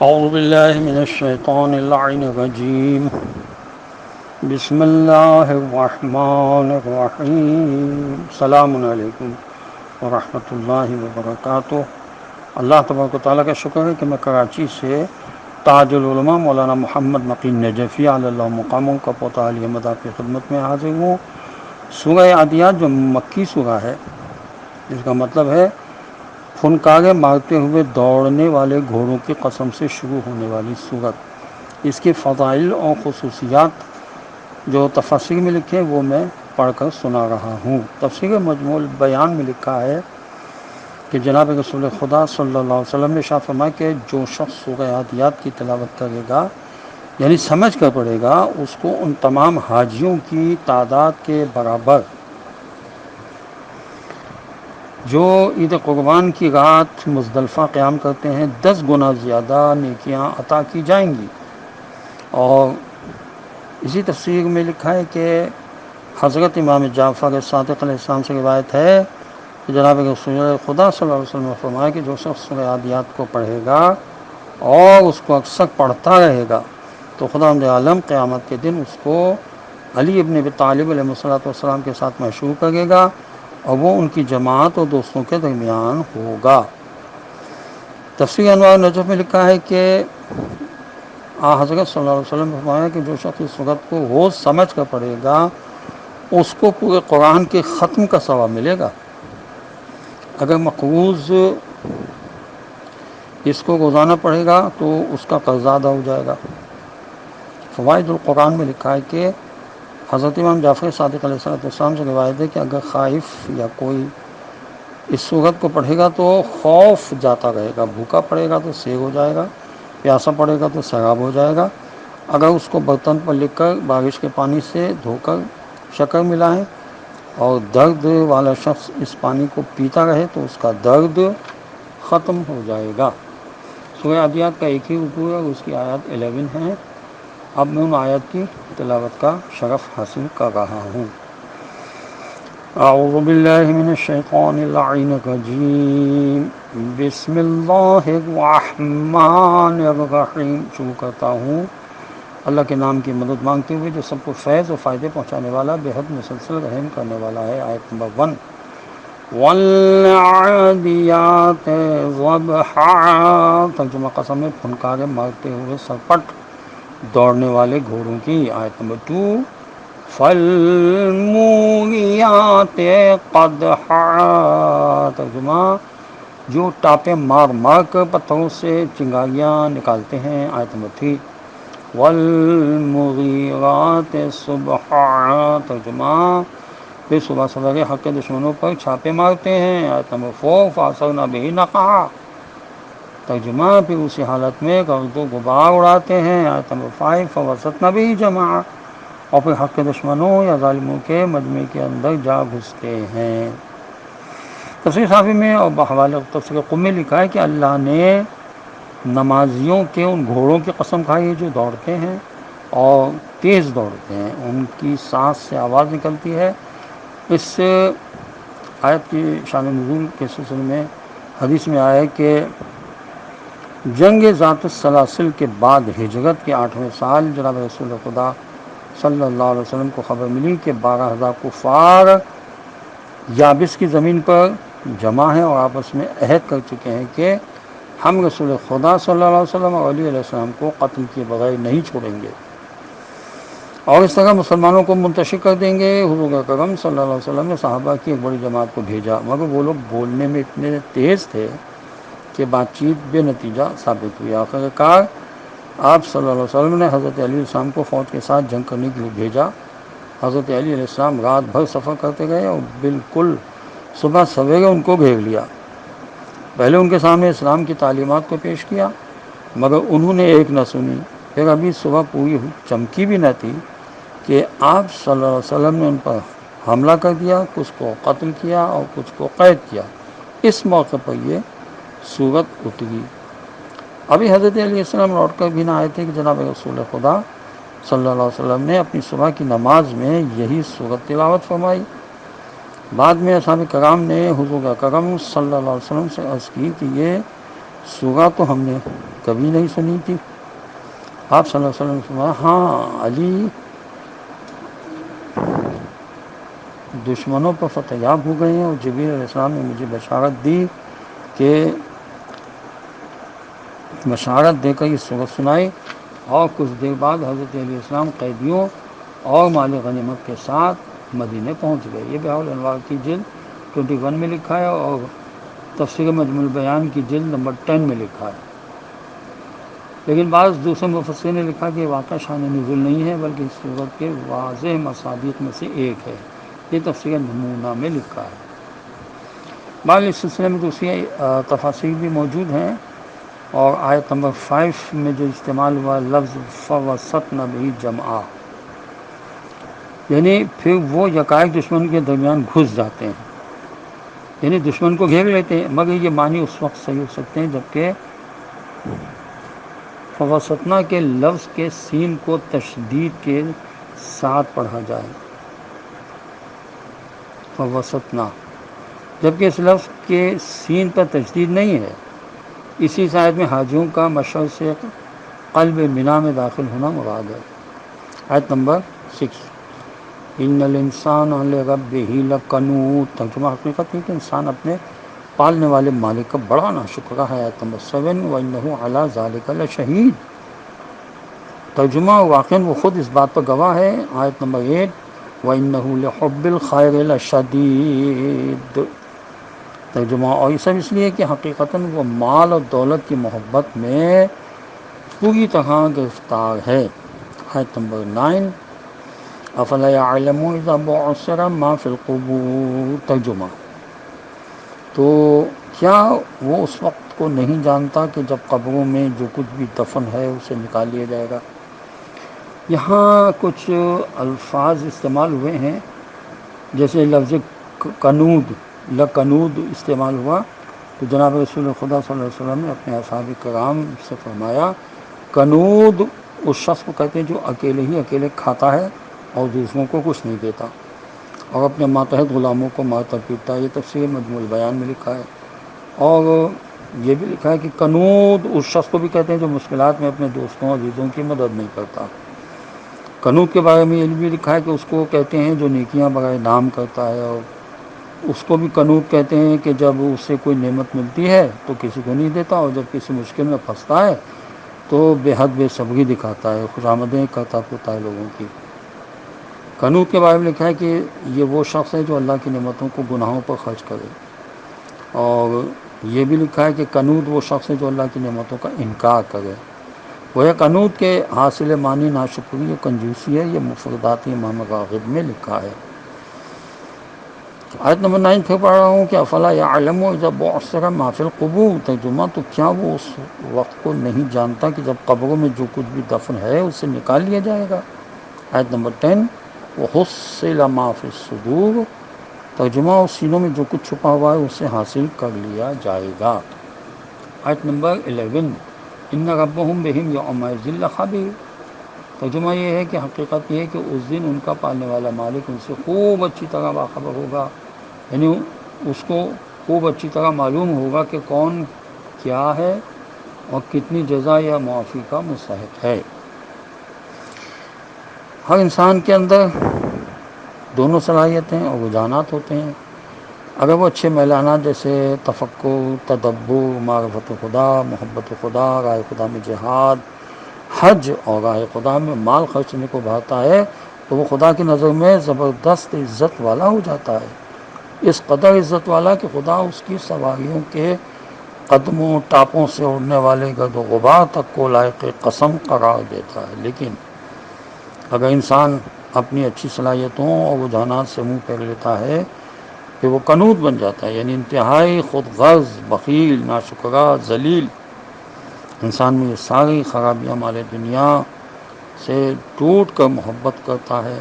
اعوذ باللہ من الشیطان اللعین الرجیم بسم اللہ الرحمن الرحیم السلام علیکم ورحمۃ اللہ وبرکاتہ۔ اللہ تبارک و تعالیٰ کا شکر ہے کہ میں کراچی سے تاج العلماء مولانا محمد مقی نجفی علی اللہ مقاموں کا پوتا علی احمد آپ کی خدمت میں حاضر ہوں۔ سورہ عادیات جو مکی سورہ ہے، جس کا مطلب ہے پھنکارے مارتے ہوئے دوڑنے والے گھوڑوں کی قسم سے شروع ہونے والی سورت، اس کے فضائل اور خصوصیات جو تفسیر میں لکھے وہ میں پڑھ کر سنا رہا ہوں۔ تفسیر مجموع البیان میں لکھا ہے کہ جناب رسول خدا صلی اللہ علیہ وسلم نے ارشاد فرمایا کہ جو شخص سورہ عادیات کی تلاوت کرے گا، یعنی سمجھ کر پڑھے گا، اس کو ان تمام حاجیوں کی تعداد کے برابر جو عید قربان کی رات مزدلفہ قیام کرتے ہیں 10 گنا زیادہ نیکیاں عطا کی جائیں گی۔ اور اسی تفسیر میں لکھا ہے کہ حضرت امام جعفر صادق علیہ السلام سے روایت ہے کہ جناب رسول خدا صلی اللہ علیہ وسلم نے فرمایا کہ جو شخص سورہ عادیات کو پڑھے گا اور اس کو اکثر پڑھتا رہے گا تو خداوند عالم قیامت کے دن اس کو علی ابن ابی طالب علیہ السلام کے ساتھ محشور کرے گا اور وہ ان کی جماعت اور دوستوں کے درمیان ہوگا۔ تفسیر انوار نجف میں لکھا ہے کہ حضرت صلی اللہ علیہ وسلم نے فرمایا کہ جو شخص اس سورت کو روز سمجھ کر پڑھے گا اس کو پورے قرآن کے ختم کا ثواب ملے گا۔ اگر مقروض اس کو روزانہ پڑھے گا تو اس کا قرض ادا ہو جائے گا۔ فوائد القرآن میں لکھا ہے کہ حضرت امام جعفر صادق علیہ السلام سے روایت ہے کہ اگر خائف یا کوئی اس سورت کو پڑھے گا تو خوف جاتا رہے گا، بھوکا پڑے گا تو سیر ہو جائے گا، پیاسا پڑے گا تو سیراب ہو جائے گا۔ اگر اس کو برتن پر لکھ کر بارش کے پانی سے دھو کر شکر ملائیں اور درد والا شخص اس پانی کو پیتا رہے تو اس کا درد ختم ہو جائے گا۔ سورہ عادیات کا ایک ہی رکوع ہے اور اس کی آیات 11 ہیں۔ اب میں ان آیات کی تلاوت کا شرف حاصل کر رہا ہوں۔ اعوذ باللہ من الشیطان اللعین الرجیم بسم اللہ الرحمن الرحیم۔ شروع کرتا ہوں اللہ کے نام کی مدد مانگتے ہوئے جو سب کو فیض و فائدے پہنچانے والا، بے حد مسلسل رحم کرنے والا ہے۔ آیت نمبر 1 والعادیات ضبحا، ترجمہ قسم ہے پھنکارے مارتے ہوئے سرپٹ دوڑنے والے گھوڑوں کی۔ آیت نمبر 2 فالموریات قدحا، ترجمہ جو ٹاپے مار مار کر پتھروں سے چنگاریاں نکالتے ہیں۔ آیت نمبر 3 والمغیرات صبحا، ترجمہ پھر صبح سویرے حق کے دشمنوں پر چھاپے مارتے ہیں۔ آیت نمبر 4 فاصرنا بہ نقعا، ترجمہ پھر اسی حالت میں گرد و غبار اڑاتے ہیں۔ آیت نمبر 5 فوسطنا بہ جمعا، اور پھر حق کے دشمنوں یا ظالموں کے مجمع کے اندر جا گھستے ہیں۔ تفسیر صافی میں اور بحوالہ تفسیر قم میں لکھا ہے کہ اللہ نے نمازیوں کے ان گھوڑوں کی قسم کھائی ہے جو دوڑتے ہیں اور تیز دوڑتے ہیں، ان کی سانس سے آواز نکلتی ہے۔ اس آیت کی شان نزول کے سلسلے میں حدیث میں آیا ہے کہ جنگ ذات السلاسل کے بعد ہجرت کے 8ویں سال جناب رسول خدا صلی اللہ علیہ وسلم کو خبر ملی کہ 12,000 کفار یابس کی زمین پر جمع ہیں اور آپس میں عہد کر چکے ہیں کہ ہم رسول خدا صلی اللہ علیہ وسلم اور علی علیہ السلام کو قتل کیے بغیر نہیں چھوڑیں گے اور اس طرح مسلمانوں کو منتشر کر دیں گے۔ حضور اکرم صلی اللہ علیہ وسلم نے صحابہ کی ایک بڑی جماعت کو بھیجا، مگر وہ لوگ بولنے میں اتنے تیز تھے کہ بات چیت بے نتیجہ ثابت ہوئی۔ آخر کار آپ صلی اللہ علیہ وسلم نے حضرت علی علیہ السلام کو فوج کے ساتھ جنگ کرنے کے لیے بھیجا۔ حضرت علی علیہ السلام رات بھر سفر کرتے گئے اور بالکل صبح سویرے ان کو گھیر لیا۔ پہلے ان کے سامنے اسلام کی تعلیمات کو پیش کیا مگر انہوں نے ایک نہ سنی۔ پھر ابھی صبح پوری چمکی بھی نہ تھی کہ آپ صلی اللہ علیہ وسلم نے ان پر حملہ کر دیا، کچھ کو قتل کیا اور کچھ کو قید کیا۔ اس موقع پر یہ سورت اتری۔ ابھی حضرت علیہ السلام لوٹ کر بھی نہ آئے تھے کہ جناب رسول خدا صلی اللہ علیہ وسلم نے اپنی صبح کی نماز میں یہی سورت تلاوت فرمائی۔ بعد میں اصحاب کرام نے حضور اکرم صلی اللہ علیہ وسلم سے عرض کی کہ یہ سورہ تو ہم نے کبھی نہیں سنی تھی. آپ صلی اللہ علیہ وسلم نے فرمایا ہاں علی دشمنوں پر فتح یاب ہو گئے ہیں، اور جبریل علیہ السلام نے مجھے بشارت دی کہ بشارت دے کر یہ سورت سنائی. اور کچھ دیر بعد حضرت علیہ السلام قیدیوں اور مال غنیمت کے ساتھ مدینے پہنچ گئے. یہ بحار الانوار کی جلد 21 میں لکھا ہے، اور تفسیر مجموع البیان کی جلد نمبر 10 میں لکھا ہے. لیکن بعض دوسرے مفسرین نے لکھا کہ واقعہ شان نزول نہیں ہے، بلکہ اس صورت کے واضح مصادیق میں سے ایک ہے. یہ تفسیر نمونہ میں لکھا ہے. بعض اس سلسلے میں دوسری تفاسیر بھی موجود ہیں. اور آیت نمبر 5 میں جو استعمال ہوا لفظ فوسطن بہ جمعا، یعنی پھر وہ یکائک دشمن کے درمیان گھس جاتے ہیں، یعنی دشمن کو گھیر لیتے ہیں. مگر یہ معنی اس وقت صحیح ہو سکتے ہیں جبکہ فوسطنا کے لفظ کے سین کو تشدید کے ساتھ پڑھا جائے، فوسطنا، جبکہ اس لفظ کے سین پر تشدید نہیں ہے. اسی آیت میں حاجیوں کا مشرق سے قلب منا میں داخل ہونا مراد ہے. آیت نمبر 6 ان الانسان لربہ لکنود، ترجمہ حقیقت ہے کہ انسان اپنے پالنے والے مالک کا بڑا ناشکرا ہے. آیت نمبر 7 وَإِنَّهُ عَلَىٰ ذَلِكَ لَشَهِيدٌ، ترجمہ واقعاً وہ خود اس بات پر گواہ ہے. آیت نمبر 8 وَإِنَّهُ لِحُبِّ الْخَيْرِ لَشَدِيدٌ، ترجمہ اور یہ سب اس لیے کہ حقیقتاً وہ مال اور دولت کی محبت میں پوری طرح گرفتار ہے. آیت نمبر 9 افلا یعلم اذا بعثر ما فی القبور، ترجمہ تو کیا وہ اس وقت کو نہیں جانتا کہ جب قبروں میں جو کچھ بھی دفن ہے اسے نکال لیا جائے گا. یہاں کچھ الفاظ استعمال ہوئے ہیں، جیسے لفظ کنود، لکنود استعمال ہوا، تو جناب رسول خدا صلی اللہ علیہ وسلم نے اپنے اصحاب کرام سے فرمایا کنود اس شخص کو کہتے ہیں جو اکیلے ہی اکیلے کھاتا ہے اور دوسروں کو کچھ نہیں دیتا اور اپنے ماتحت غلاموں کو مارتا پیٹتا ہے. یہ تفسیر مجموع البیان میں لکھا ہے. اور یہ بھی لکھا ہے کہ کنود اس شخص کو بھی کہتے ہیں جو مشکلات میں اپنے دوستوں اور عزیزوں کی مدد نہیں کرتا. کنود کے بارے میں یہ بھی لکھا ہے کہ اس کو کہتے ہیں جو نیکیاں بغیر نام کرتا ہے، اور اس کو بھی کنود کہتے ہیں کہ جب اس سے کوئی نعمت ملتی ہے تو کسی کو نہیں دیتا، اور جب کسی مشکل میں پھنستا ہے تو بے حد بے صبری دکھاتا ہے، خوشامدیں کرتا پھرتا ہے لوگوں کی. کنود کے بارے میں لکھا ہے کہ یہ وہ شخص ہے جو اللہ کی نعمتوں کو گناہوں پر خرچ کرے. اور یہ بھی لکھا ہے کہ کنود وہ شخص ہے جو اللہ کی نعمتوں کا انکار کرے. وہ کنود کے حاصل معنی ناشکری و کنجوسی ہے. یہ مفردات امام راغب میں لکھا ہے. آیت نمبر 9 پھر پڑھ رہا ہوں کہ افلا یعلم اذا بعثر ما فی القبور، ترجمہ تو کیا وہ اس وقت کو نہیں جانتا کہ جب قبروں میں جو کچھ بھی دفن ہے اسے نکال لیا جائے گا. آیت نمبر 10 وحصل ما فی الصدور، ترجمہ اس سینوں میں جو کچھ چھپا ہوا ہے اسے حاصل کر لیا جائے گا. آیت نمبر 11 ان ربہم بہم یومئذ لخبیر، ترجمہ یہ ہے کہ حقیقت یہ ہے کہ اس دن ان کا پالنے والا مالک ان سے خوب اچھی طرح باخبر ہوگا، یعنی اس کو خوب اچھی طرح معلوم ہوگا کہ کون کیا ہے اور کتنی جزا یا معافی کا مستحق ہے. ہر انسان کے اندر دونوں صلاحیتیں اور رجحانات ہوتے ہیں. اگر وہ اچھے میلانات جیسے تفکر، تدبر، معرفت خدا، محبت خدا، راہ خدا میں جہاد، حج اور راہ خدا میں مال خرچنے کو بڑھاتا ہے تو وہ خدا کی نظر میں زبردست عزت والا ہو جاتا ہے. اس قدر عزت والا کہ خدا اس کی سواریوں کے قدموں ٹاپوں سے اڑنے والے گرد و غبار تک کو لائق قسم قرار دیتا ہے. لیکن اگر انسان اپنی اچھی صلاحیتوں اور رجحانات سے منہ پھیر لیتا ہے کہ وہ کنود بن جاتا ہے، یعنی انتہائی خود غرض، بخیل، ناشکرا، ذلیل. انسان میں یہ ساری خرابیاں مال دنیا سے ٹوٹ کر محبت کرتا ہے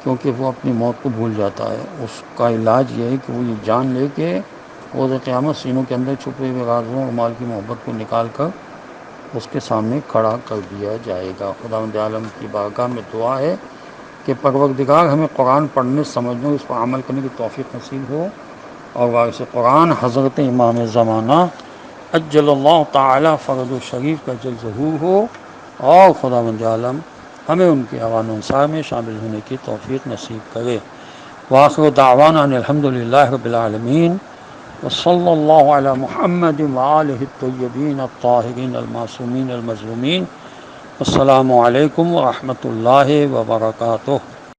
کیونکہ وہ اپنی موت کو بھول جاتا ہے. اس کا علاج یہ ہے کہ وہ یہ جان لے کہ روز قیامت سینوں کے اندر چھپے ہوئے رازوں اور مال کی محبت کو نکال کر اس کے سامنے کھڑا کر دیا جائے گا. خداوند عالم کی بارگاہ میں دعا ہے کہ پروردگار ہمیں قرآن پڑھنے، سمجھنے، اس پر عمل کرنے کی توفیق نصیب ہو، اور وارث قرآن حضرت امام زمانہ اجل اللہ تعالی فرد الشریف کا جل ظہور ہو، اور خداوند عالم ہمیں ان کے اوان انصار میں شامل ہونے کی توفیق نصیب کرے۔ وآخر دعوانا ان الحمد للہ رب العالمین، وصلی اللہ علی محمد وآلہ الطیبین الطاہرین المعصومین المظلومین۔ السلام علیکم ورحمۃ اللہ وبرکاتہ۔